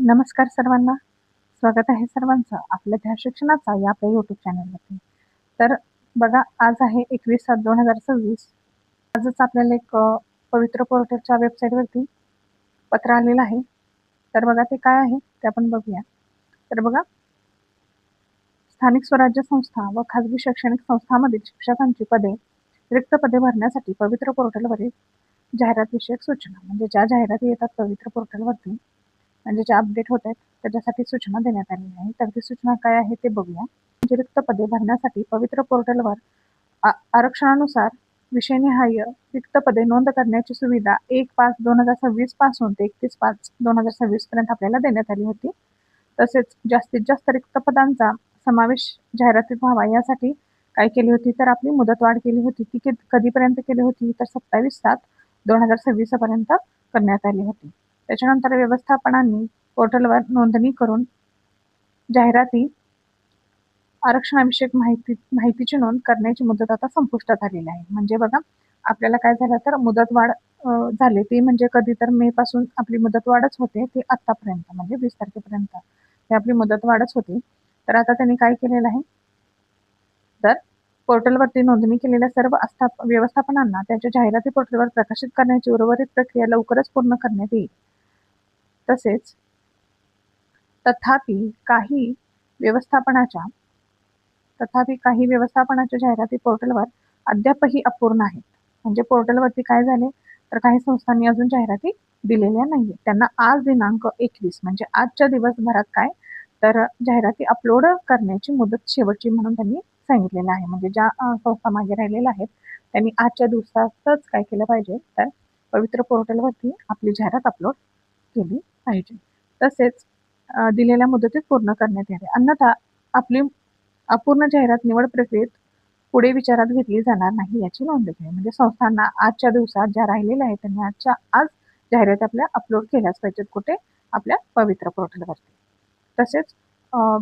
नमस्कार सर्वांना. स्वागत आहे सर्वांचं आपल्या ध्यान शिक्षणाचा या आपल्या यूट्यूब चॅनलवरती. तर बघा, आज आहे 21/7/2026. आजच आपल्याला एक पवित्र पोर्टलच्या वेबसाईटवरती पत्र आलेलं आहे. तर बघा ते काय आहे ते आपण बघूया. तर बघा, स्थानिक स्वराज्य संस्था व खाजगी शैक्षणिक संस्थांमधील शिक्षकांची पदे रिक्त पदे भरण्यासाठी पवित्र पोर्टलवरील जाहिरात विषयक सूचना, म्हणजे ज्या जाहिराती येतात पवित्र पोर्टलवरती, म्हणजे जे अपडेट होत आहेत त्याच्यासाठी सूचना देण्यात आली आहे. तर ती सूचना काय आहे ते बघूया. म्हणजे रिक्त पदे भरण्यासाठी पवित्र पोर्टलवर आरक्षणानुसार विषयनिहाय रिक्त पदे नोंद करण्याची सुविधा 1/5/2026 पासून ते 31/5/2026 पर्यंत आपल्याला देण्यात आली होती. तसेच जास्तीत जास्त रिक्त पदांचा समावेश जाहिरातीत व्हावा यासाठी काय केली होती, तर आपली मुदतवाढ केली होती. ती कधीपर्यंत केली होती, तर 27/7/2026 पर्यंत करण्यात आली होती. त्याच्यानंतर व्यवस्थापनांनी पोर्टलवर नोंदणी करून जाहिराती आरक्षणाविषयक माहितीची नोंद करण्याची मुदत आता संपुष्टात आलेली आहे. म्हणजे बघा, आपल्याला काय झालं, तर मुदतवाढ झाली ती म्हणजे कधी, तर मे पासून आपली मुदतवाढच होते ती आतापर्यंत, म्हणजे 20 तारखेपर्यंत ही आपली मुदतवाढच होती. तर आता त्यांनी काय केलेलं आहे, तर पोर्टलवरती नोंदणी केलेल्या सर्व व्यवस्थापनांना त्यांच्या जाहिराती पोर्टलवर प्रकाशित करण्याची उर्वरित प्रक्रिया लवकरच पूर्ण करण्यात येईल. तसेच तथापि काही व्यवस्थापनाच्या जाहिराती पोर्टलवर अद्यापही अपूर्ण आहेत. म्हणजे पोर्टलवरती काय झाले, तर काही संस्थांनी अजून जाहिराती दिलेल्या नाहीये. त्यांना आज दिनांक 21 म्हणजे आजच्या दिवसभरात काय, तर जाहिराती अपलोड करण्याची मुदत शेवटची म्हणून त्यांनी सांगितलेलं आहे. म्हणजे ज्या संस्था मागे राहिलेल्या आहेत त्यांनी आजच्या दिवसातच काय केलं पाहिजे, तर पवित्र पोर्टलवरती आपली जाहिरात अपलोड केली पाहिजे. तसेच दिलेल्या मुदतीत पूर्ण करण्यात यावे, अन्यथा आपली अपूर्ण जाहिरात निवड प्रक्रियेत पुढे विचारात घेतली जाणार नाही याची नोंद घ्यावी. म्हणजे संस्थांना आजच्या दिवसात ज्या राहिलेल्या आहेत त्यांनी आजच्या आज जाहिराती आपल्या अपलोड केल्याच पाहिजेत. कुठे? आपल्या पवित्र पोर्टलवरती. तसेच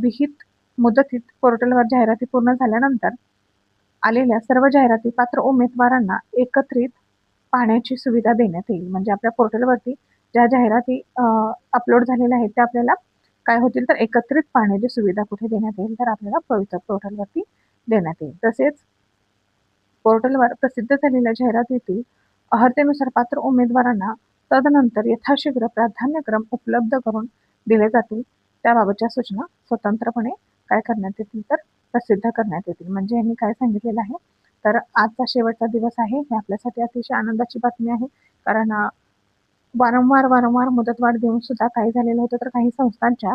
विहित मुदतीत पोर्टलवर जाहिराती पूर्ण झाल्यानंतर आलेल्या सर्व जाहिराती पात्र उमेदवारांना एकत्रित पाहण्याची सुविधा देण्यात येईल. म्हणजे आपल्या पोर्टलवरती ज्या जाहिराती अपलोड झालेल्या आहेत त्या आपल्याला काय होतील, तर एकत्रित पाहण्याची सुविधा कुठे देण्यात येईल, तर आपल्याला पवित्र पोर्टलवरती देण्यात येईल. तसेच पोर्टलवर प्रसिद्ध झालेल्या जाहिरातीतील अर्हतेनुसार पात्र उमेदवारांना तदनंतर यथाशीघ्र प्राधान्यक्रम उपलब्ध करून दिले जातील. त्याबाबतच्या सूचना स्वतंत्रपणे काय करण्यात येतील, तर प्रसिद्ध करण्यात येतील. म्हणजे यांनी काय सांगितलेलं आहे, तर आजचा शेवटचा दिवस आहे. हे आपल्यासाठी अतिशय आनंदाची बातमी आहे. कारण वारंवार मुदतवाढ देऊन सुद्धा काय झालेलं होतं, तर काही संस्थांच्या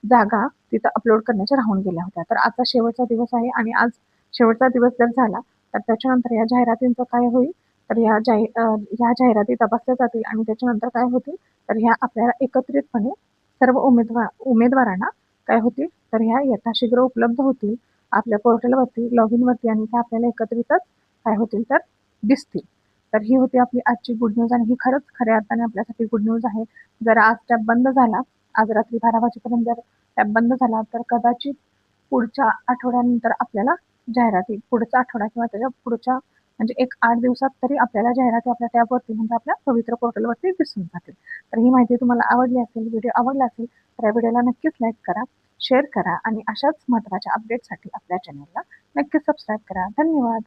जागा तिथं अपलोड करण्याच्या राहून गेल्या होत्या. तर आजचा शेवटचा दिवस आहे आणि आज शेवटचा दिवस जर झाला तर त्याच्यानंतर या जाहिरातींचं काय होईल, तर ह्या जाहिराती तपासल्या जातील आणि त्याच्यानंतर काय होतील, तर ह्या आपल्याला एकत्रितपणे सर्व उमेदवारांना काय होतील, तर ह्या यथाशीघ्र उपलब्ध होतील आपल्या पोर्टलवरती लॉग इनवरती आणि त्या आपल्याला एकत्रितच काय होतील, तर दिसतील. तर ही होती आपली आजची गुड न्यूज आणि ही खरंच खऱ्या अर्थाने आपल्यासाठी गुड न्यूज आहे. जर आज टॅब बंद झाला, आज रात्री 12 वाजेपर्यंत जर टॅब बंद झाला, तर कदाचित पुढच्या आठवड्यानंतर आपल्याला जाहिराती, पुढचा आठवडा किंवा त्याच्या पुढच्या म्हणजे 1-8 दिवसात तरी आपल्याला जाहिराती आपल्या टॅबवरती म्हणजे आपल्या पवित्र पोर्टलवरती दिसून जातील. तर ही माहिती तुम्हाला आवडली असेल, व्हिडिओ आवडला असेल तर या व्हिडिओला नक्कीच लाईक करा, शेअर करा आणि अशाच महत्त्वाच्या अपडेटसाठी आपल्या चॅनलला नक्कीच सबस्क्राईब करा. धन्यवाद.